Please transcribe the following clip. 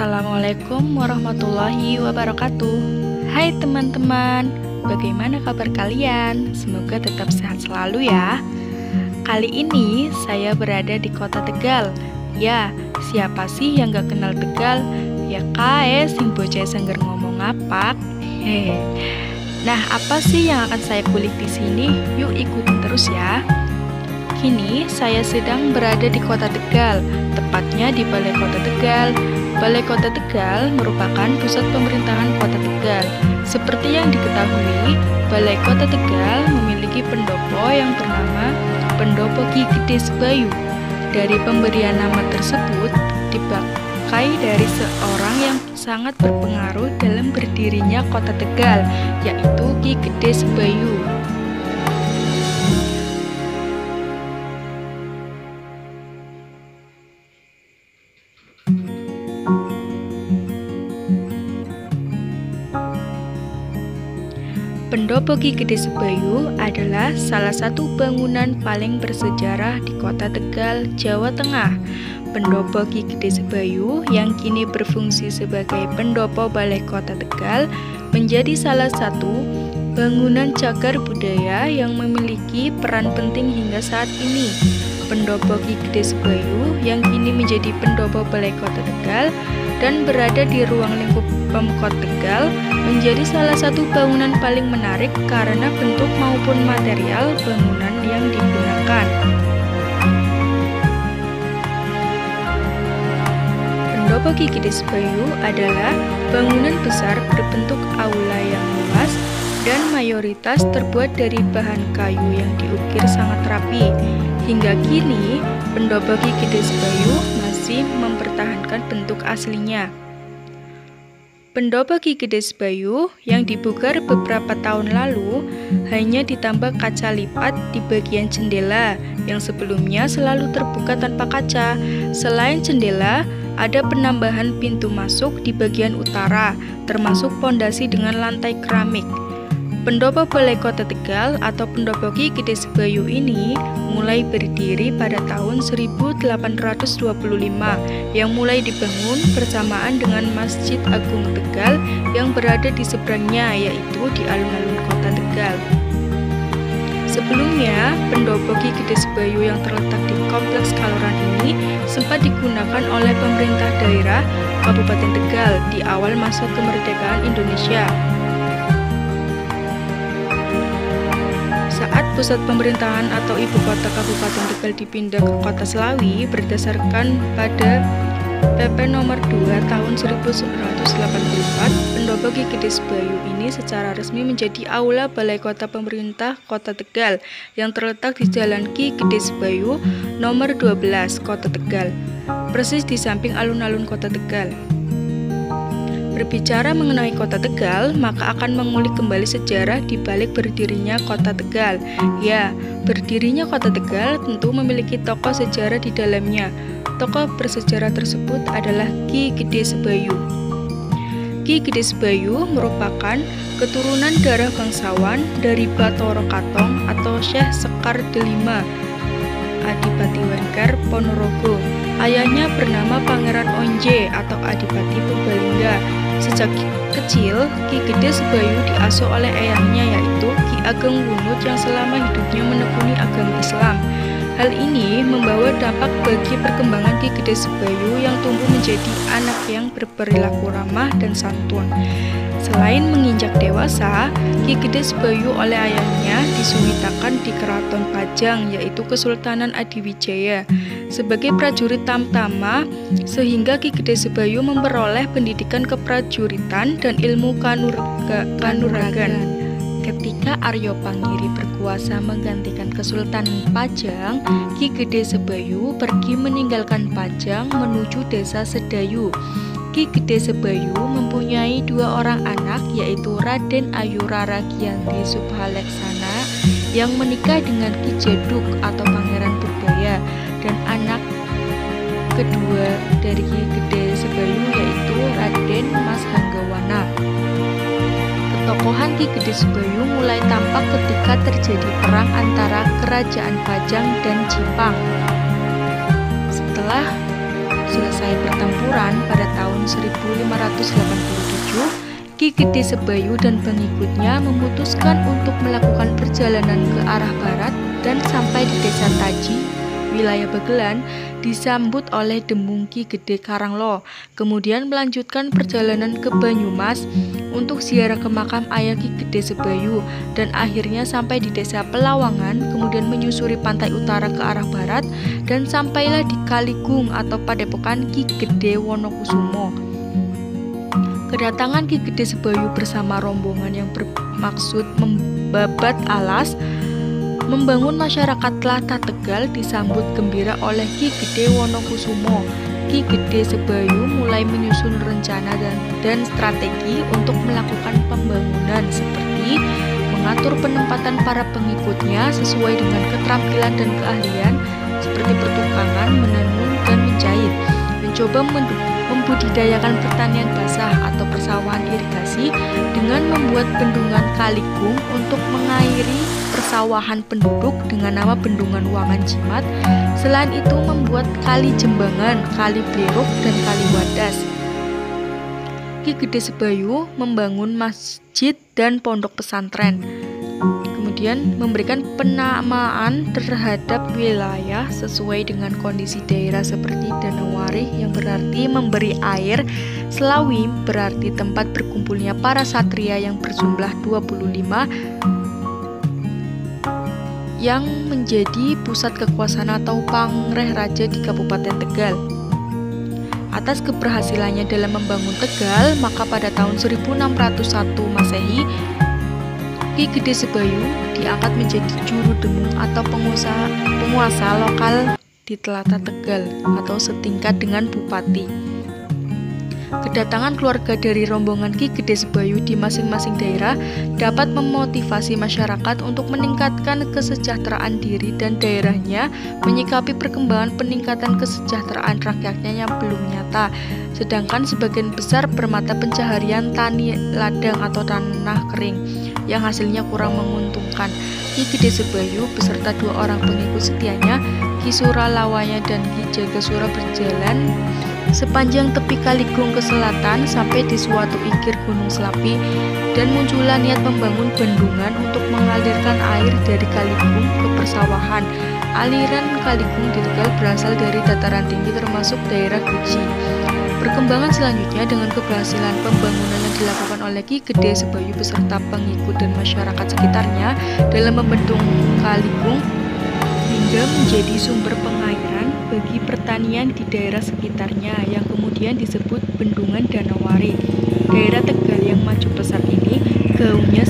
Assalamualaikum warahmatullahi wabarakatuh. Hai teman-teman, bagaimana kabar kalian? Semoga tetap sehat selalu ya. Kali ini saya berada di kota Tegal. Ya, siapa sih yang gak kenal Tegal? Ya kae sing bocah sengger ngomong ngapak. Hehe. Nah, apa sih yang akan saya kulik di sini? Yuk ikuti terus ya. Kini saya sedang berada di kota Tegal, tepatnya di Balai Kota Tegal. Balai Kota Tegal merupakan pusat pemerintahan kota Tegal. Seperti yang diketahui, Balai Kota Tegal memiliki pendopo yang bernama Pendopo Ki Gede Sebayu. Dari pemberian nama tersebut dipakai dari seorang yang sangat berpengaruh dalam berdirinya kota Tegal, yaitu Ki Gede Sebayu. Pendopo Ki Gede Sebayu adalah salah satu bangunan paling bersejarah di kota Tegal, Jawa Tengah. Pendopo Ki Gede Sebayu yang kini berfungsi sebagai pendopo Balai Kota Tegal menjadi salah satu bangunan cagar budaya yang memiliki peran penting hingga saat ini. Pendopo Ki Gede Sebayu yang kini menjadi pendopo Balai Kota Tegal dan berada di ruang lingkup Pemkot Tegal menjadi salah satu bangunan paling menarik karena bentuk maupun material bangunan yang digunakan. Pendopo Ki Gede Sebayu adalah bangunan besar berbentuk aula yang luas dan mayoritas terbuat dari bahan kayu yang diukir sangat rapi. Hingga kini, Pendopo Ki Gede Sebayu masih mempertahankan bentuk aslinya. Pendopo Ki Gede Sebayu yang dibugar beberapa tahun lalu hanya ditambah kaca lipat di bagian jendela yang sebelumnya selalu terbuka tanpa kaca. Selain jendela, ada penambahan pintu masuk di bagian utara, termasuk pondasi dengan lantai keramik. Pendopo Balai Kota Tegal atau Pendopo Ki Gede Sebayu ini mulai berdiri pada tahun 1825 yang mulai dibangun bersamaan dengan Masjid Agung Tegal yang berada di seberangnya, yaitu di alun-alun kota Tegal. Sebelumnya, Pendopo Ki Gede Sebayu yang terletak di Kompleks Kaloran ini sempat digunakan oleh pemerintah daerah Kabupaten Tegal di awal masa kemerdekaan Indonesia. Saat pusat pemerintahan atau ibu kota Kabupaten Tegal dipindah ke Kota Selawi berdasarkan pada PP nomor 2 tahun 1984, Pendopo Ki Gede Sebayu ini secara resmi menjadi aula Balai Kota Pemerintah Kota Tegal yang terletak di Jalan Ki Gede Sebayu nomor 12 Kota Tegal, persis di samping alun-alun Kota Tegal. Berbicara mengenai kota Tegal, maka akan mengulik kembali sejarah di balik berdirinya kota Tegal. Ya, berdirinya kota Tegal tentu memiliki tokoh sejarah di dalamnya. Tokoh bersejarah tersebut adalah Ki Gede Sebayu. Ki Gede Sebayu merupakan keturunan darah bangsawan dari Bathara Katong atau Syekh Sekar Delima, Adipati Wengker Ponorogo. Ayahnya bernama Pangeran Onje atau Adipati Purbalingga. Sejak kecil, Ki Gede Sebayu diasuh oleh ayahnya yaitu Ki Ageng Wunut yang selama hidupnya menekuni agama Islam. Hal ini membawa dampak bagi perkembangan Ki Gede Sebayu yang tumbuh menjadi anak yang berperilaku ramah dan santun. Selain menginjak dewasa, Ki Gede Sebayu oleh ayahnya disuwitakan di Keraton Pajang yaitu Kesultanan Adiwijaya sebagai prajurit tamtama, sehingga Ki Gede Sebayu memperoleh pendidikan keprajuritan dan ilmu kanuragan. Ketika Aryo Pangiri berkuasa menggantikan Kesultanan Pajang, Ki Gede Sebayu pergi meninggalkan Pajang menuju desa Sedayu. Ki Gede Sebayu mempunyai dua orang anak, yaitu Raden Ayu Rara Giyanti Subhaleksana yang menikah dengan Ki Jeduk atau Pangeran Purbaya, dan anak kedua dari Ki Gede Sebayu yaitu Raden Mas Hanggawana. Ketokohan Ki Gede Sebayu mulai tampak ketika terjadi perang antara Kerajaan Pajang dan Jipang. Setelah Selesai pertempuran pada tahun 1587, Ki Gede Sebayu dan pengikutnya memutuskan untuk melakukan perjalanan ke arah barat dan sampai di Desa Taji, wilayah Bagelan, disambut oleh Demung Ki Gede Karanglo. Kemudian melanjutkan perjalanan ke Banyumas untuk ziarah ke makam ayah Ki Gede Sebayu dan akhirnya sampai di Desa Pelawangan, kemudian menyusuri pantai utara ke arah barat dan sampailah di Kaligung atau Padepokan Ki Gede Wonokusumo. Kedatangan Ki Gede Sebayu bersama rombongan yang bermaksud membabat alas, membangun masyarakat Tlata Tegal disambut gembira oleh Ki Gede Wonokusumo. Ki Gede Sebayu mulai menyusun rencana dan strategi untuk melakukan pembangunan seperti mengatur penempatan para pengikutnya sesuai dengan keterampilan dan keahlian seperti pertukangan, menenun, dan menjahit, mencoba membudidayakan pertanian basah atau persawahan irigasi dengan membuat bendungan Kaligung untuk mengairi persawahan penduduk dengan nama Bendungan Wangan Jimat. Selain itu membuat Kali Jembangan, Kali Bleruk, dan Kali Wadas. Ki Gede Sebayu membangun masjid dan pondok pesantren. Kemudian memberikan penamaan terhadap wilayah sesuai dengan kondisi daerah seperti Danauwarih yang berarti memberi air, Selawi berarti tempat berkumpulnya para satria yang berjumlah 25 yang menjadi pusat kekuasaan atau pangreh raja di Kabupaten Tegal. Atas keberhasilannya dalam membangun Tegal, maka pada tahun 1601 Masehi, Ki Gede Sebayu diangkat menjadi juru demung atau penguasa lokal di Tlata Tegal atau setingkat dengan bupati. Kedatangan keluarga dari rombongan Ki Gede Sebayu di masing-masing daerah dapat memotivasi masyarakat untuk meningkatkan kesejahteraan diri dan daerahnya, menyikapi perkembangan peningkatan kesejahteraan rakyatnya yang belum nyata. Sedangkan sebagian besar bermata pencaharian tani ladang atau tanah kering yang hasilnya kurang menguntungkan. Ki Gede Sebayu beserta 2 orang pengikut setianya, Ki Suralawaya dan Ki Jagasura berjalan sepanjang tepi Kaligung ke selatan sampai di suatu ikir Gunung Selapi dan muncullah niat membangun bendungan untuk mengalirkan air dari Kaligung ke persawahan. Aliran Kaligung di Tegal berasal dari dataran tinggi termasuk daerah Guji. Perkembangan selanjutnya dengan keberhasilan pembangunan yang dilakukan oleh Ki Gede Sebayu beserta pengikut dan masyarakat sekitarnya dalam membendung Kaligung hingga menjadi sumber pengairan bagi pertanian di daerah sekitarnya yang kemudian disebut Bendungan Danauwarih. Daerah Tegal yang maju pesat ini gaungnya